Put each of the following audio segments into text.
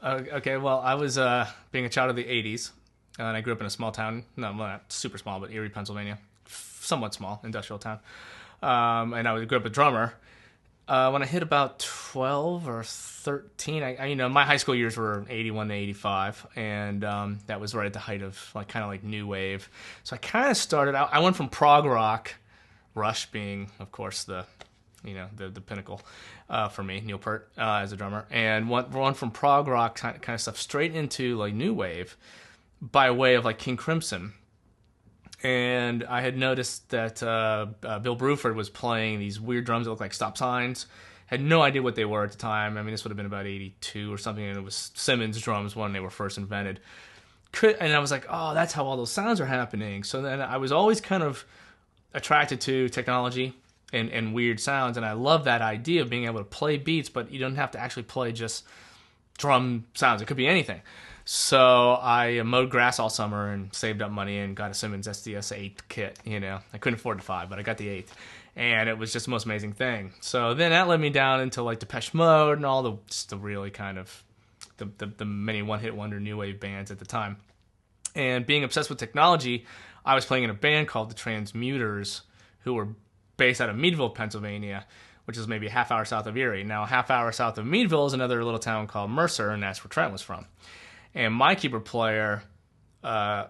Okay, well, I was being a child of the '80s, and I grew up in a small town. No, well, not super small, but Erie, Pennsylvania, somewhat small industrial town. And grew up a drummer. When I hit about 12 or 13, my high school years were '81 to '85, and that was right at the height of like kind of like new wave. So I kind of started out. I went from prog rock, Rush being, of course, the pinnacle for me, Neil Peart as a drummer, and went from prog rock kind of stuff straight into like new wave by way of like King Crimson. And I had noticed that Bill Bruford was playing these weird drums that looked like stop signs. Had no idea what they were at the time. I mean, this would have been about '82 or something, and it was Simmons drums when they were first invented. And I was like, oh, that's how all those sounds are happening. So then I was always kind of attracted to technology and weird sounds, and I love that idea of being able to play beats, but you don't have to actually play just drum sounds. It could be anything. So I mowed grass all summer and saved up money and got a Simmons SDS 8 kit. I couldn't afford the 5, but I got the 8, and it was just the most amazing thing. So then that led me down into like Depeche Mode and all the really kind of the many one-hit wonder new wave bands at the time. And being obsessed with technology, I was playing in a band called the Transmuters, who were based out of Meadville, Pennsylvania, which is maybe a half hour south of Erie. Now, a half hour south of Meadville is another little town called Mercer, and that's where Trent was from. And my keyboard player, I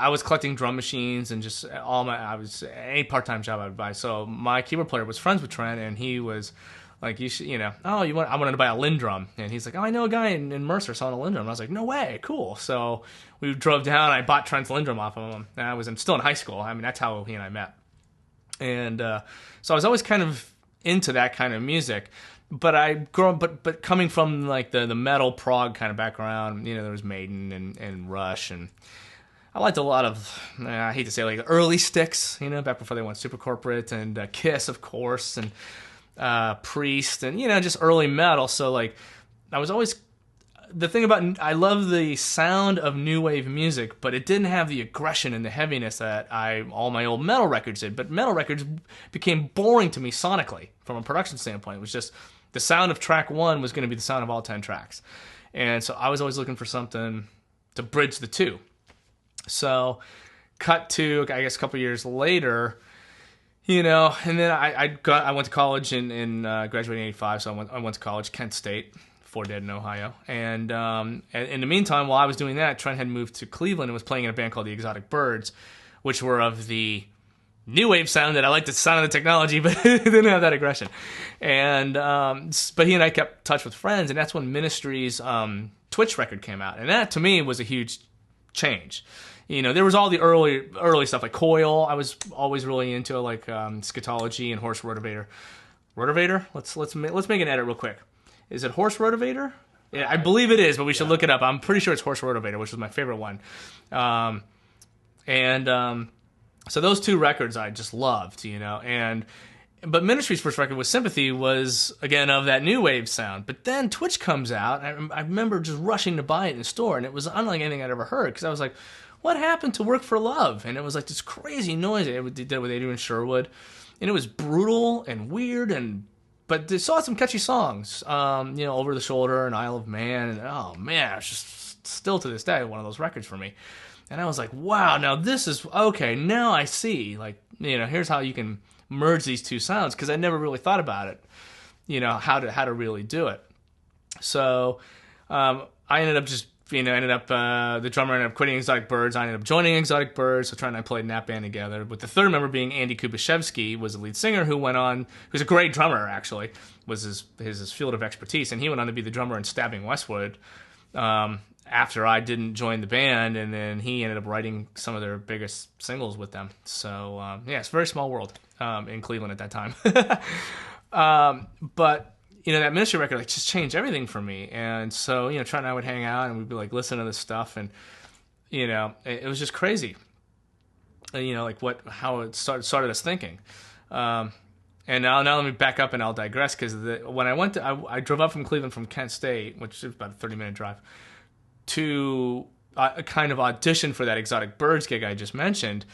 was collecting drum machines and just any part-time job I would buy. So my keyboard player was friends with Trent, and he was like, I wanted to buy a Lindrum. And he's like, oh, I know a guy in Mercer selling a Lindrum. And I was like, no way, cool. So we drove down, I bought Trent's Lindrum off of him. And I'm still in high school. I mean, that's how he and I met. And so I was always kind of into that kind of music. But but coming from like the metal prog kind of background, there was Maiden and Rush, and I liked a lot of, I hate to say, like early Styx, back before they went super corporate, and Kiss, of course, and Priest, and just early metal. So like I was always, the thing about, I love the sound of new wave music, but it didn't have the aggression and the heaviness that all my old metal records did. But metal records became boring to me sonically from a production standpoint. It was just the sound of track 1 was going to be the sound of all 10 tracks. And so I was always looking for something to bridge the two. So cut to, I guess, a couple years later, and then I went to college in graduating in '85, so I went to college, Kent State, Fort Dead in Ohio. And in the meantime, while I was doing that, Trent had moved to Cleveland and was playing in a band called the Exotic Birds, which were of the new wave sound that I liked the sound of the technology, but it didn't have that aggression. And but he and I kept touch with friends, and that's when Ministry's Twitch record came out, and that to me was a huge change. There was all the early stuff like Coil. I was always really into like scatology and Horse Rotivator. Rotivator? Let's make an edit real quick. Is it Horse Rotivator? Yeah, I believe it is, but we should look it up. I'm pretty sure it's Horse Rotivator, which was my favorite one. So those two records I just loved, but Ministry's first record with Sympathy was, again, of that new wave sound. But then Twitch comes out, and I remember just rushing to buy it in the store, and it was unlike anything I'd ever heard, because I was like, what happened to Work for Love? And it was like this crazy noise they did with Adrian Sherwood, and it was brutal and weird, but they still had some catchy songs, Over the Shoulder and Isle of Man, and oh man, it's just still to this day one of those records for me. And I was like, wow, now this is, okay, now I see, like, here's how you can merge these two sounds, because I never really thought about it, how to really do it. So I ended up just, the drummer ended up quitting Exotic Birds. I ended up joining Exotic Birds, so Trent and I played in that band together, with the third member being Andy Kubashevsky, was the lead singer, who's a great drummer, actually, was his field of expertise, and he went on to be the drummer in Stabbing Westwood, after I didn't join the band, and then he ended up writing some of their biggest singles with them. So, it's a very small world in Cleveland at that time. But, that Ministry record just changed everything for me. And so, Trent and I would hang out, and we'd be like, listen to this stuff, and, it was just crazy. How it started us thinking. And now let me back up, and I'll digress, because when I drove up from Cleveland from Kent State, which is about a 30-minute drive, to kind of audition for that Exotic Birds gig I just mentioned,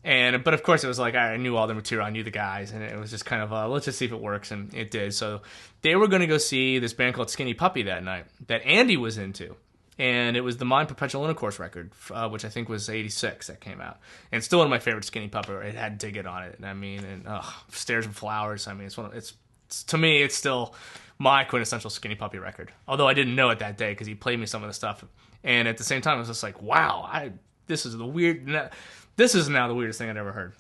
But of course, it was like I knew all the material, I knew the guys, and it was just kind of let's just see if it works, and it did. So they were going to go see this band called Skinny Puppy that night that Andy was into, and it was the Mind Perpetual Intercourse record, which I think was '86 that came out, and still one of my favorite Skinny Puppy. It had "Dig It" on it, and I mean, and Stairs and Flowers. I mean, it's to me, it's still my quintessential Skinny Puppy record. Although I didn't know it that day because he played me some of the stuff, and at the same time, I was just like, wow, this is now the weirdest thing I'd ever heard.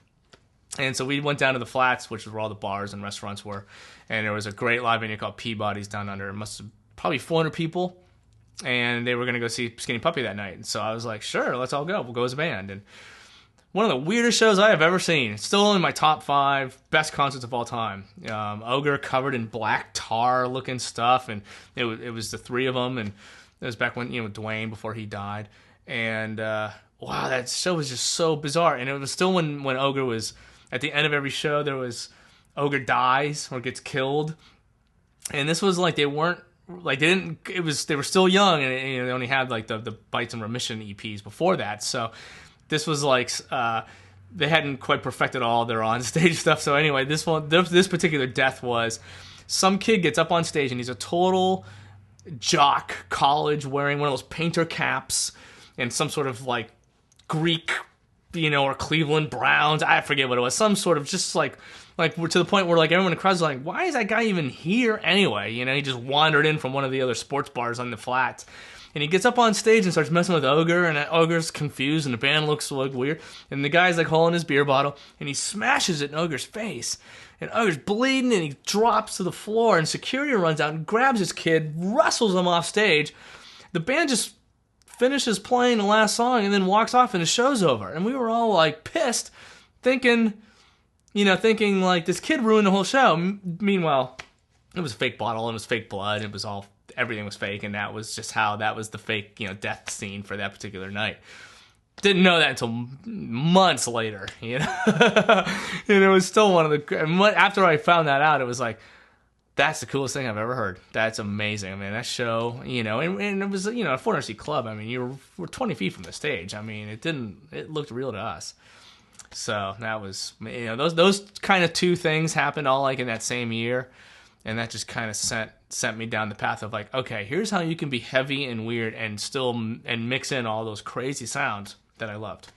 And so we went down to the Flats, which is where all the bars and restaurants were. And there was a great live venue called Peabody's down under. It must have probably 400 people. And they were going to go see Skinny Puppy that night. And so I was like, sure, let's all go. We'll go as a band. And one of the weirdest shows I have ever seen. It's still in my top 5 best concerts of all time. Ogre covered in black tar looking stuff. And it was the 3 of them. And it was back when, Dwayne, before he died. And wow, that show was just so bizarre. And it was still when Ogre was, at the end of every show, there was Ogre dies or gets killed. And this was like, they were still young, and they only had like the Bites and Remission EPs before that. So this was like, they hadn't quite perfected all their on-stage stuff. So anyway, this particular death was, some kid gets up on stage and he's a total jock, college, wearing one of those painter caps and some sort of like Greek, or Cleveland Browns, I forget what it was, some sort of just like we're to the point where like everyone in the crowd's like, why is that guy even here anyway? He just wandered in from one of the other sports bars on the Flats. And he gets up on stage and starts messing with Ogre, and Ogre's confused, and the band looks like weird. And the guy's like holding his beer bottle, and he smashes it in Ogre's face. And Ogre's bleeding, and he drops to the floor, and security runs out and grabs his kid, wrestles him off stage. The band just finishes playing the last song and then walks off, and the show's over. And we were all like pissed, thinking like this kid ruined the whole show. Meanwhile, it was a fake bottle, and it was fake blood, and everything was fake, and that was the fake, death scene for that particular night. Didn't know that until months later, and it was still one of the, after I found that out, it was like, that's the coolest thing I've ever heard. That's amazing. I mean, that show, and it was, a 400-seat club. I mean, we're 20 feet from the stage. I mean, it looked real to us. So that was, those kind of 2 things happened all like in that same year. And that just kind of sent me down the path of like, okay, here's how you can be heavy and weird and still, and mix in all those crazy sounds that I loved.